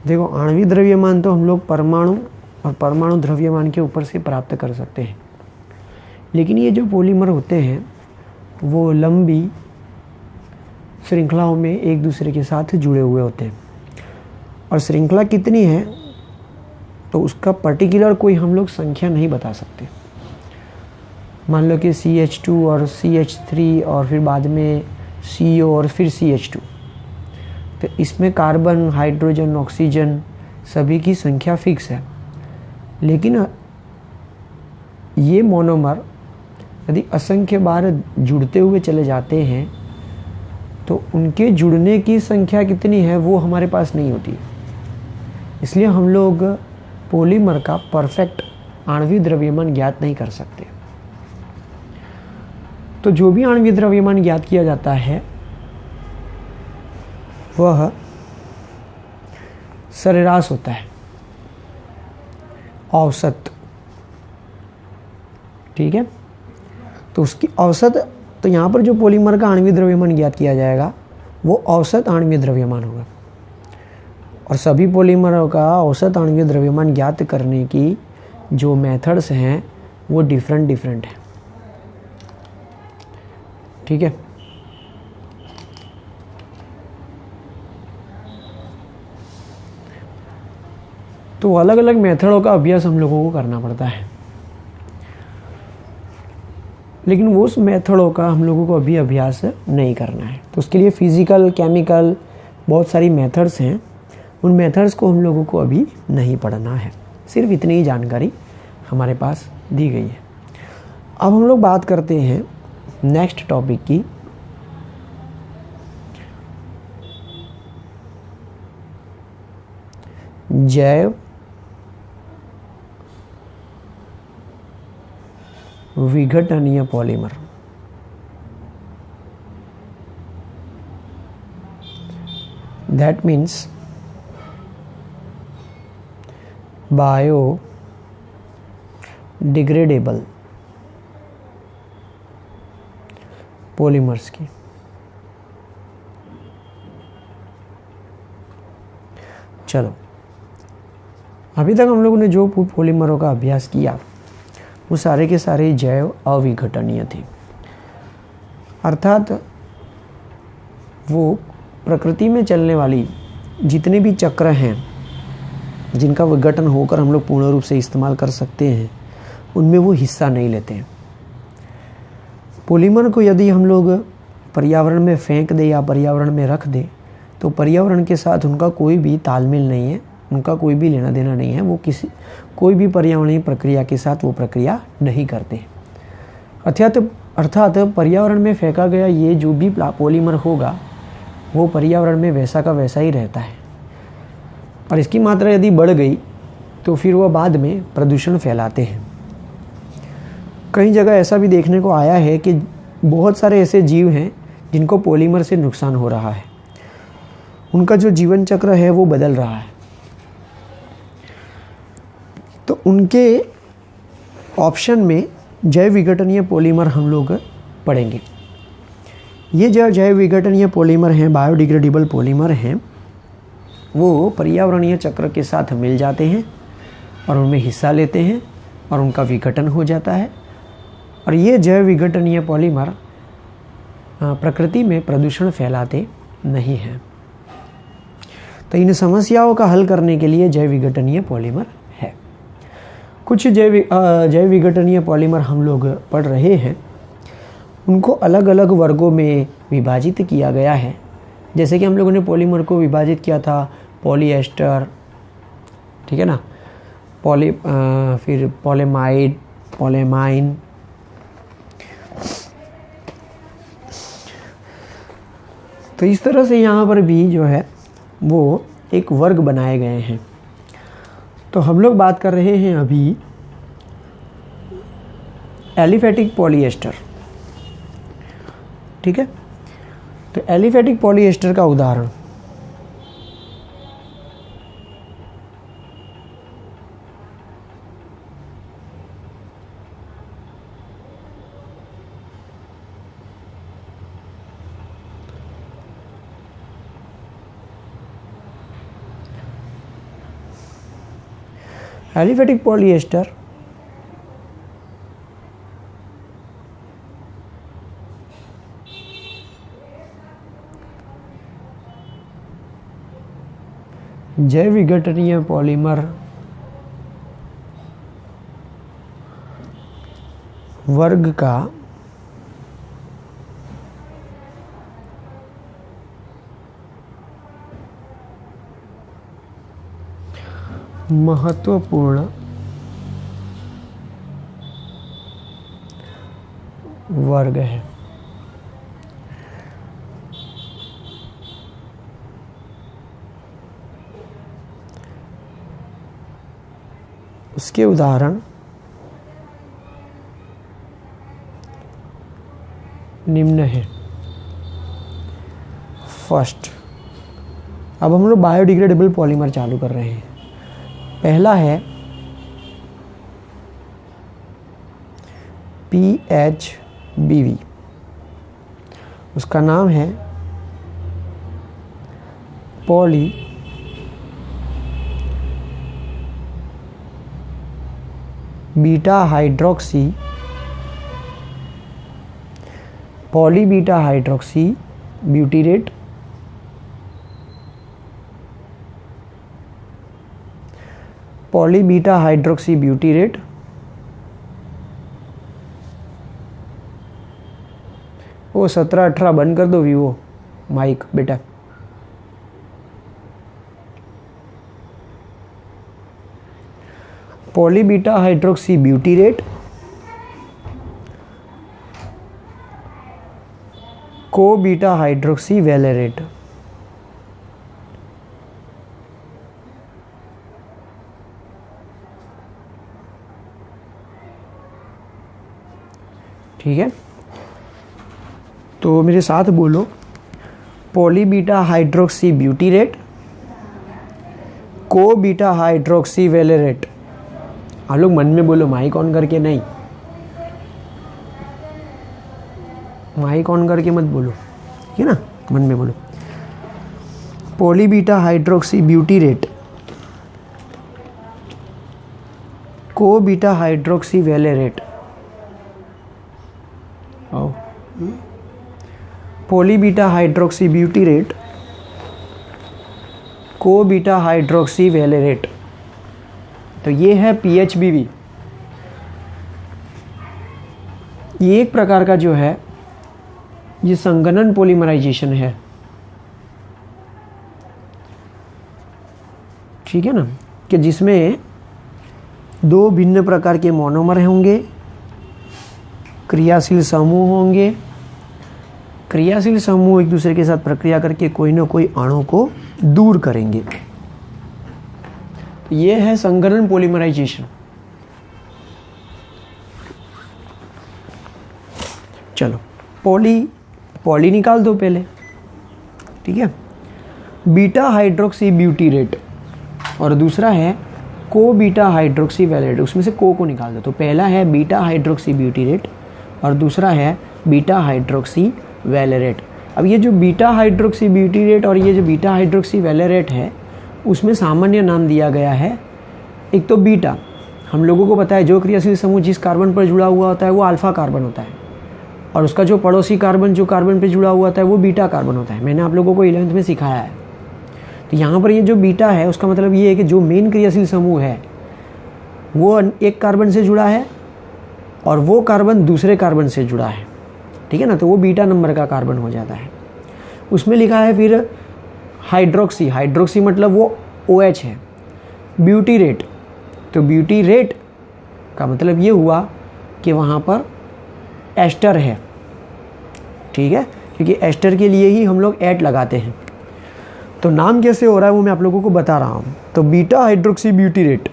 देखो, आणविक द्रव्यमान तो हम लोग परमाणु और परमाणु द्रव्यमान के ऊपर से प्राप्त कर सकते हैं, लेकिन ये जो पॉलीमर होते हैं वो लंबी श्रृंखलाओं में एक दूसरे के साथ जुड़े हुए होते हैं, और श्रृंखला कितनी है तो उसका पर्टिकुलर कोई हम लोग संख्या नहीं बता सकते। मान लो कि CH2 और CH3 और फिर बाद में CO और फिर CH2, तो इसमें कार्बन, हाइड्रोजन, ऑक्सीजन सभी की संख्या फिक्स है। लेकिन ये मोनोमर यदि असंख्य बार जुड़ते हुए चले जाते हैं तो उनके जुड़ने की संख्या कितनी है वो हमारे पास नहीं होती। इसलिए हम लोग पॉलीमर का परफेक्ट आणविक द्रव्यमान ज्ञात नहीं कर सकते। तो जो भी आणविक द्रव्यमान ज्ञात किया जाता है वह सरेराश होता है, औसत। ठीक है, तो उसकी औसत, तो यहाँ पर जो पॉलीमर का आणविक द्रव्यमान ज्ञात किया जाएगा वो औसत आणविक द्रव्यमान होगा, और सभी पॉलीमरों का औसत आणविक द्रव्यमान ज्ञात करने की जो मेथड्स हैं वो डिफरेंट हैं। ठीक है, तो अलग अलग मेथडों का अभ्यास हम लोगों को करना पड़ता है, लेकिन उस मेथडों का हम लोगों को अभी अभ्यास नहीं करना है। तो उसके लिए फिजिकल, केमिकल बहुत सारी मेथड्स हैं, उन मेथड्स को हम लोगों को अभी नहीं पढ़ना है। सिर्फ इतनी ही जानकारी हमारे पास दी गई है। अब हम लोग बात करते हैं नेक्स्ट टॉपिक की, जैव विघटनीय polymer. That means biodegradable polymers की। चलो, अभी तक हम लोगों ने जो पॉलीमरों का अभ्यास किया वो सारे के सारे जैव अविघटनीय थे, अर्थात वो प्रकृति में चलने वाली जितने भी चक्र हैं जिनका विघटन होकर हम लोग पूर्ण रूप से इस्तेमाल कर सकते हैं उनमें वो हिस्सा नहीं लेते हैं। पॉलीमर को यदि हम लोग पर्यावरण में फेंक दें या पर्यावरण में रख दें तो पर्यावरण के साथ उनका कोई भी तालमेल नहीं है, उनका कोई भी लेना देना नहीं है, वो कोई भी पर्यावरणीय प्रक्रिया के साथ वो प्रक्रिया नहीं करते। अर्थात पर्यावरण में फेंका गया ये जो भी पॉलीमर होगा वो पर्यावरण में वैसा का वैसा ही रहता है, और इसकी मात्रा यदि बढ़ गई तो फिर वह बाद में प्रदूषण फैलाते हैं। कई जगह ऐसा भी देखने को आया है कि बहुत सारे ऐसे जीव हैं जिनको पॉलीमर से नुकसान हो रहा है, उनका जो जीवन चक्र है वो बदल रहा है, तो उनके ऑप्शन में जैव विघटनीय पॉलीमर हम लोग पढ़ेंगे। ये जो जैव विघटनीय पॉलीमर हैं, बायोडिग्रेडेबल पॉलीमर हैं, वो पर्यावरणीय चक्र के साथ मिल जाते हैं और उनमें हिस्सा लेते हैं और उनका विघटन हो जाता है, और ये जैव विघटनीय पॉलीमर प्रकृति में प्रदूषण फैलाते नहीं हैं। तो इन समस्याओं का हल करने के लिए जैव विघटनीय पॉलीमर है। कुछ जैव विघटनीय पॉलीमर हम लोग पढ़ रहे हैं, उनको अलग अलग वर्गों में विभाजित किया गया है। जैसे कि हम लोगों ने पॉलीमर को विभाजित किया था पॉलीएस्टर, ठीक है ना, फिर पॉलीमाइड, पॉलीमाइन, तो इस तरह से यहाँ पर भी जो है वो एक वर्ग बनाए गए हैं। तो हम लोग बात कर रहे हैं अभी एलिफेटिक पॉलीएस्टर, ठीक है। तो एलिफेटिक पॉलीएस्टर का उदाहरण एलिफेटिक पॉलीएस्टर जैव विघटनीय पॉलीमर वर्ग का महत्वपूर्ण वर्ग है। उसके उदाहरण निम्न है। फर्स्ट, अब हम लोग बायोडिग्रेडेबल पॉलीमर चालू कर रहे हैं। पहला है PHBV, उसका नाम है पॉली बीटा हाइड्रोक्सी ब्यूटीरेट पॉलीबीटा हाइड्रोक्सी ब्यूटीरेट वो 17-18 बंद कर दो वीवो माइक बेटा। पॉलीबीटा हाइड्रोक्सी ब्यूटीरेट को बीटा हाइड्रोक्सी वैलेरेट। ठीक है, तो मेरे साथ बोलो, पॉलीबीटा हाइड्रोक्सी ब्यूटीरेट को बीटा हाइड्रोक्सी वैलेरेट। आप लोग मन में बोलो, माइक ऑन करके नहीं, माइक ऑन करके मत बोलो, ठीक है ना, मन में बोलो। पॉलीबीटा हाइड्रोक्सी ब्यूटीरेट को beta hydroxy valerate. पॉलीबीटा hydroxy butyrate को बीटा हाइड्रोक्सी वैलेरेट। तो ये है PHBV। ये एक प्रकार का जो है ये संगणन पॉलीमराइजेशन है, ठीक है ना, कि जिसमें दो भिन्न प्रकार के मोनोमर होंगे, क्रियाशील समूह होंगे। क्रियाशील समूह एक दूसरे के साथ प्रक्रिया करके कोई ना कोई अणु को दूर करेंगे। तो ये है संगणन पॉलीमराइजेशन। चलो पॉली निकाल दो पहले, ठीक है। बीटा हाइड्रोक्सी ब्यूटीरेट और दूसरा है को बीटा हाइड्रोक्सी वैलेरेट। उसमें से को निकाल दो। तो पहला है बीटा हाइड्रोक्सी ब्यूटीरेट और दूसरा है बीटा हाइड्रोक्सी वैलेरेट। अब ये जो बीटा हाइड्रोक्सी ब्यूटीरेट और ये जो बीटा हाइड्रोक्सी वैलेरेट है, उसमें सामान्य नाम दिया गया है। एक तो बीटा, हम लोगों को पता है जो क्रियाशील समूह जिस कार्बन पर जुड़ा हुआ होता है वो अल्फा कार्बन होता है, और उसका जो पड़ोसी कार्बन जो कार्बन पर जुड़ा हुआ होता है वो बीटा कार्बन होता है। मैंने आप लोगों को 11th में सिखाया है। तो यहाँ पर ये जो बीटा है उसका मतलब ये है कि जो मेन क्रियाशील समूह है वो एक कार्बन से जुड़ा है और वो कार्बन दूसरे कार्बन से जुड़ा है, ठीक है ना, तो वो बीटा नंबर का कार्बन हो जाता है। उसमें लिखा है फिर हाइड्रोक्सी, हाइड्रोक्सी मतलब वो OH है। ब्यूटीरेट, तो ब्यूटीरेट का मतलब ये हुआ कि वहाँ पर एस्टर है, ठीक है, क्योंकि एस्टर के लिए ही हम लोग एट लगाते हैं। तो नाम कैसे हो रहा है वो मैं आप लोगों को बता रहा हूँ। तो बीटा हाइड्रोक्सी ब्यूटीरेट,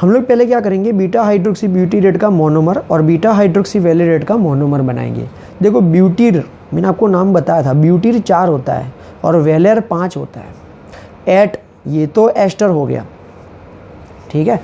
हम लोग पहले क्या करेंगे, बीटा हाइड्रोक्सी ब्यूटीरेट का मोनोमर और बीटा हाइड्रोक्सी वैलेरेट का मोनोमर बनाएंगे। देखो ब्यूटीर, मैंने आपको नाम बताया था, ब्यूटीर 4 होता है और वैलेर 5 होता है। एट ये तो एस्टर हो गया, ठीक है।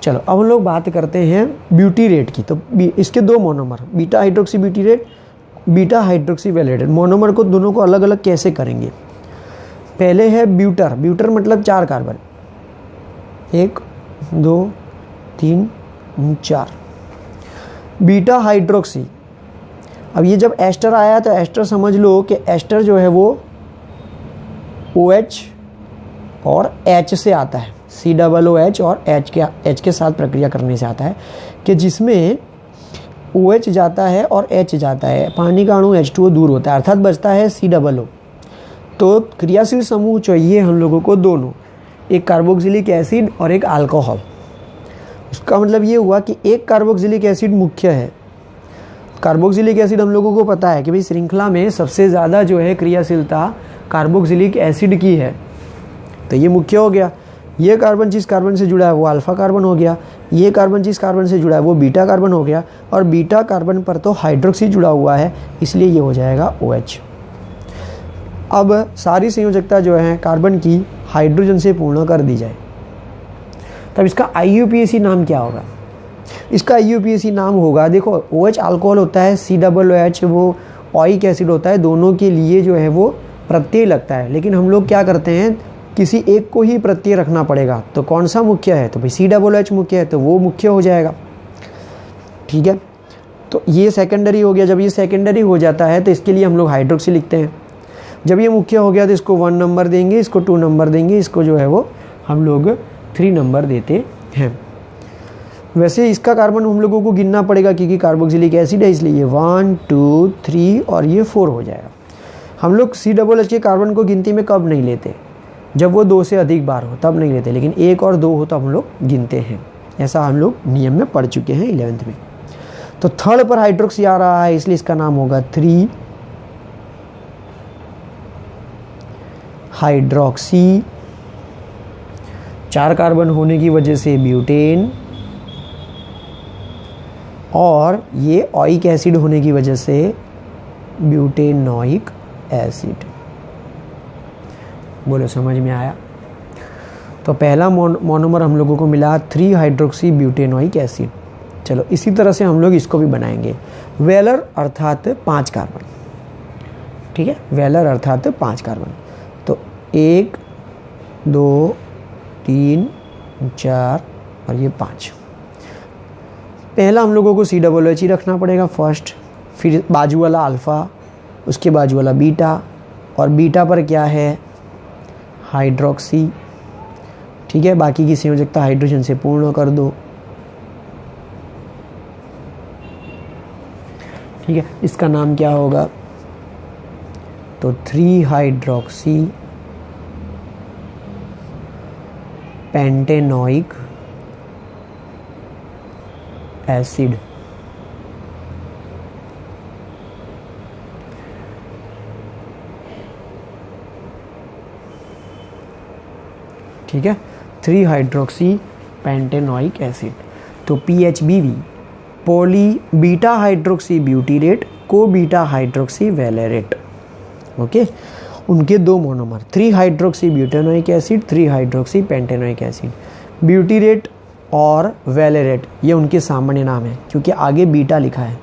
चलो अब हम लोग बात करते हैं ब्यूटीरेट की। तो इसके दो monomer, beta hydroxy butyrate, beta hydroxy valerate. Monomer को दोनों को अलग अलग कैसे करेंगे। पहले है ब्यूटर, ब्यूटर मतलब 4 कार्बन, 1 2 3 4 बीटा हाइड्रोक्सी। अब ये जब एस्टर आया तो एस्टर समझ लो कि एस्टर जो है वो OH और H से आता है, COOH और H के साथ प्रक्रिया करने से आता है, कि जिसमें OH जाता है और H जाता है, पानी का अणु H2O दूर होता है, अर्थात बचता है COO। तो क्रियाशील समूह चाहिए हम लोगों को दोनों, एक कार्बोक्सिलिक एसिड और एक अल्कोहल। उसका मतलब ये हुआ कि एक कार्बोक्सिलिक एसिड मुख्य है। कार्बोक्सिलिक एसिड हम लोगों को पता है कि भाई श्रृंखला में सबसे ज़्यादा जो है क्रियाशीलता कार्बोक्सिलिक एसिड की है, तो ये मुख्य हो गया। ये कार्बन जिस कार्बन से जुड़ा है वो अल्फा कार्बन हो गया, ये कार्बन जिस कार्बन से जुड़ा है वो बीटा कार्बन हो गया, और बीटा कार्बन पर तो हाइड्रोक्सी जुड़ा हुआ है, इसलिए ये हो जाएगा OH। अब सारी संयोजकता जो है कार्बन की हाइड्रोजन से पूर्ण कर दी जाए, तब इसका IUPAC नाम क्या होगा? इसका IUPAC नाम होगा, देखो OH अल्कोहल होता है, COOH वो ओइक एसिड होता है, दोनों के लिए जो है वो प्रत्यय लगता है, लेकिन हम लोग क्या करते हैं, किसी एक को ही प्रत्यय रखना पड़ेगा। तो कौन सा मुख्य है? तो भाई COOH मुख्य है, तो वो मुख्य हो जाएगा। ठीक है, तो ये सेकेंडरी हो गया। जब ये सेकेंडरी हो जाता है तो इसके लिए हम लोग हाइड्रोक्सी लिखते हैं। जब ये मुख्य हो गया तो इसको 1 नंबर देंगे, इसको 2 नंबर देंगे, इसको जो है वो हम लोग 3 नंबर देते हैं। वैसे इसका कार्बन हम लोगों को गिनना पड़ेगा क्योंकि कार्बोक्सिलिक एसिड है, इसलिए ये 1 2 3 और ये 4 हो जाएगा। हम लोग COOH के कार्बन को गिनती में कब नहीं लेते? जब वो 2 से अधिक बार हो तब नहीं लेते, लेकिन 1 और 2 हो तो हम लोग गिनते हैं। ऐसा हम लोग नियम में पढ़ चुके हैं 11th में। तो थर्ड पर हाइड्रोक्सी आ रहा है, इसलिए इसका नाम होगा 3 हाइड्रोक्सी। 4 कार्बन होने की वजह से ब्यूटेन, और ये ओइक एसिड होने की वजह से ब्यूटेनोइक एसिड। बोलो समझ में आया? तो पहला मोनोमर हम लोगों को मिला 3 हाइड्रोक्सी ब्यूटेनोइक एसिड। चलो इसी तरह से हम लोग इसको भी बनाएंगे, वेलर अर्थात 5 कार्बन। ठीक है, वेलर अर्थात 5 कार्बन। तो 1 2 3 4 और ये 5। पहला हम लोगों को COOH ही रखना पड़ेगा फर्स्ट, फिर बाजू वाला अल्फ़ा, उसके बाजू वाला बीटा, और बीटा पर क्या है? हाइड्रोक्सी। ठीक है, बाकी की संयोजकता हाइड्रोजन से पूर्ण कर दो। ठीक है, इसका नाम क्या होगा? तो 3 हाइड्रोक्सी पेंटेनोइक एसिड। ठीक है, 3 हाइड्रोक्सी पेंटेनोइक एसिड। तो PHBV poly beta hydroxy butyrate को बीटा हाइड्रोक्सी वेलेरेट। ओके, उनके 2 monomer 3 hydroxy butanoic acid, 3 hydroxy pentanoic acid. Butyrate और वेलेरेट ये उनके सामान्य नाम है, क्योंकि आगे बीटा लिखा है।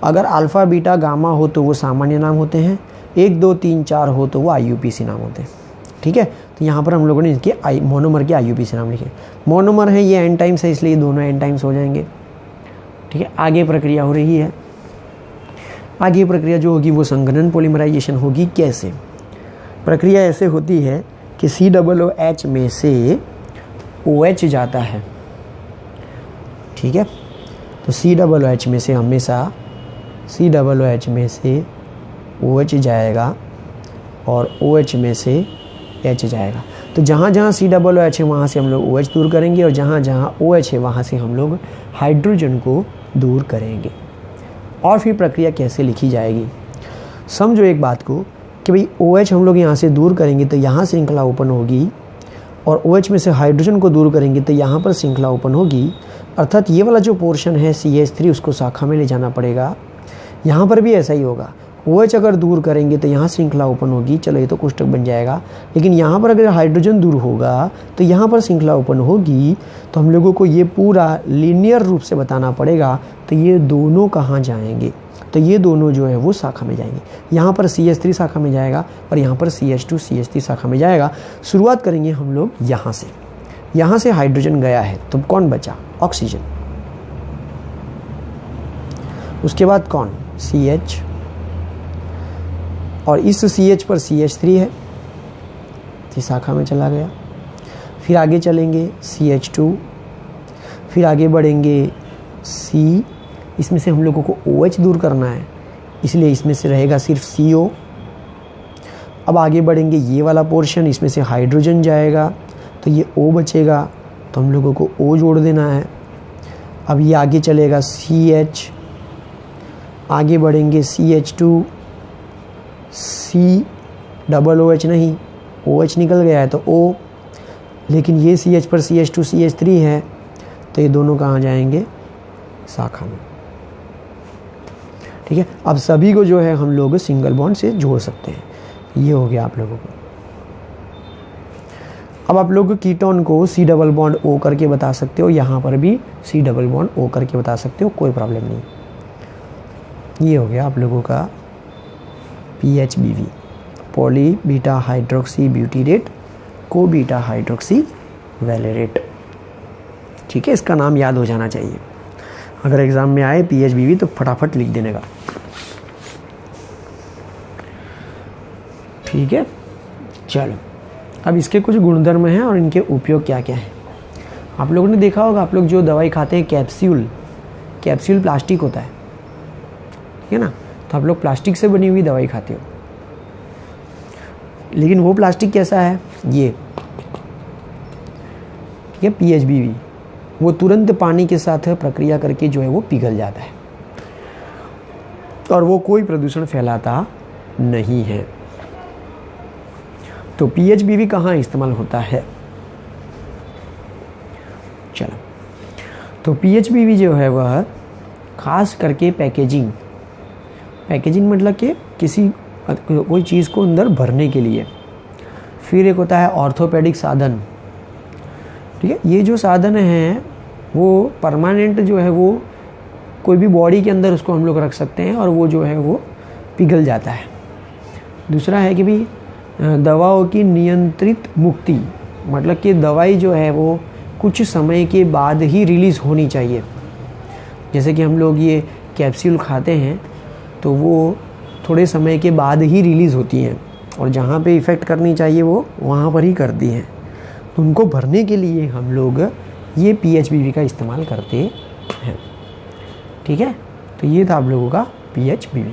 अगर अल्फ़ा बीटा गामा हो तो वो सामान्य नाम होते हैं, 1 2 3 4 हो तो वो IUPAC नाम होते हैं। ठीक है, तो यहाँ पर हम लोगों ने इनके मोनोमर के IUPAC नाम लिखे। मोनोमर है ये एन टाइम्स है, इसलिए दोनों एन टाइम्स हो जाएंगे। ठीक है, आगे प्रक्रिया हो रही है। आगे प्रक्रिया जो होगी वो संघनन पॉलीमराइजेशन होगी। कैसे? प्रक्रिया ऐसे होती है कि COOH में से OH जाता है। ठीक है, तो COOH में से हमेशा COOH में से OH जाएगा और OH में से H जाएगा। तो जहाँ जहाँ COOH है वहाँ से हम लोग OH दूर करेंगे, और जहाँ जहाँ OH है वहाँ से हम लोग हाइड्रोजन को दूर करेंगे। और फिर प्रक्रिया कैसे लिखी जाएगी? समझो एक बात को कि भाई OH हम लोग यहाँ से दूर करेंगे तो यहाँ श्रृंखला ओपन होगी, और OH में से हाइड्रोजन को दूर करेंगे तो यहाँ पर श्रृंखला ओपन होगी। अर्थात ये वाला जो पोर्शन है CH3 उसको शाखा में ले जाना पड़ेगा। यहाँ पर भी ऐसा ही होगा, OH अगर दूर करेंगे तो यहाँ श्रृंखला ओपन होगी। चलो ये तो कोष्टक बन जाएगा, लेकिन यहाँ पर अगर हाइड्रोजन दूर होगा तो यहाँ पर श्रृंखला ओपन होगी। तो हम लोगों को ये पूरा लीनियर रूप से बताना पड़ेगा। तो ये दोनों कहाँ जाएंगे? तो ये दोनों जो है वो शाखा में जाएंगे। यहाँ पर CH3 शाखा में जाएगा और यहाँ पर CH2 CH3 शाखा में जाएगा। शुरुआत करेंगे हम लोग यहाँ से। यहाँ से हाइड्रोजन गया है तो कौन बचा? ऑक्सीजन। उसके बाद कौन? CH, और इस CH पर CH3 है तो शाखा में चला गया। फिर आगे चलेंगे CH2, फिर आगे बढ़ेंगे C, इसमें से हम लोगों को OH दूर करना है इसलिए इसमें से रहेगा सिर्फ CO। अब आगे बढ़ेंगे ये वाला पोर्शन, इसमें से हाइड्रोजन जाएगा तो ये O बचेगा तो हम लोगों को O जोड़ देना है। अब ये आगे चलेगा CH, आगे बढ़ेंगे CH2, COOH नहीं, OH निकल गया है तो O, लेकिन ये CH पर CH2 CH3 है तो ये दोनों कहाँ जाएंगे? शाखा में। ठीक है, अब सभी को जो है हम लोग सिंगल बॉन्ड से जोड़ सकते हैं। ये हो गया आप लोगों को। अब आप लोग कीटोन को C डबल बॉन्ड O करके बता सकते हो, यहाँ पर भी C डबल बॉन्ड O करके बता सकते हो, कोई प्रॉब्लम नहीं। ये हो गया आप लोगों का PHBV, poly beta hydroxy butyrate को बीटा हाइड्रोक्सी वैलेरेट। ठीक है, इसका नाम याद हो जाना चाहिए। अगर एग्जाम में आए PHBV तो फटाफट लिख देने का। ठीक है, चलो अब इसके कुछ गुणधर्म हैं और इनके उपयोग क्या क्या हैं। आप लोगों ने देखा होगा, आप लोग जो दवाई खाते हैं कैप्सूल प्लास्टिक होता है, ठीक है ना, तो आप लोग प्लास्टिक से बनी हुई दवाई खाते हो, लेकिन वो प्लास्टिक कैसा है? ये ठीक है PHBV, वो तुरंत पानी के साथ प्रक्रिया करके जो है वो पिघल जाता है और वो कोई प्रदूषण फैलाता नहीं है। तो PHBV कहाँ इस्तेमाल होता है? चलो, तो PHBV जो है वह खास करके पैकेजिंग मतलब कि कोई चीज़ को अंदर भरने के लिए। फिर एक होता है ऑर्थोपेडिक साधन। ठीक है, ये जो साधन है वो परमानेंट जो है वो कोई भी बॉडी के अंदर उसको हम लोग रख सकते हैं और वो जो है वो पिघल जाता है। दूसरा है कि भाई दवाओं की नियंत्रित मुक्ति, मतलब कि दवाई जो है वो कुछ समय के बाद ही रिलीज़ होनी चाहिए। जैसे कि हम लोग ये कैप्सूल खाते हैं तो वो थोड़े समय के बाद ही रिलीज़ होती हैं और जहाँ पे इफ़ेक्ट करनी चाहिए वो वहाँ पर ही करती हैं। तो उनको भरने के लिए हम लोग ये PHBV का इस्तेमाल करते हैं। ठीक है, तो ये था आप लोगों का PHBV।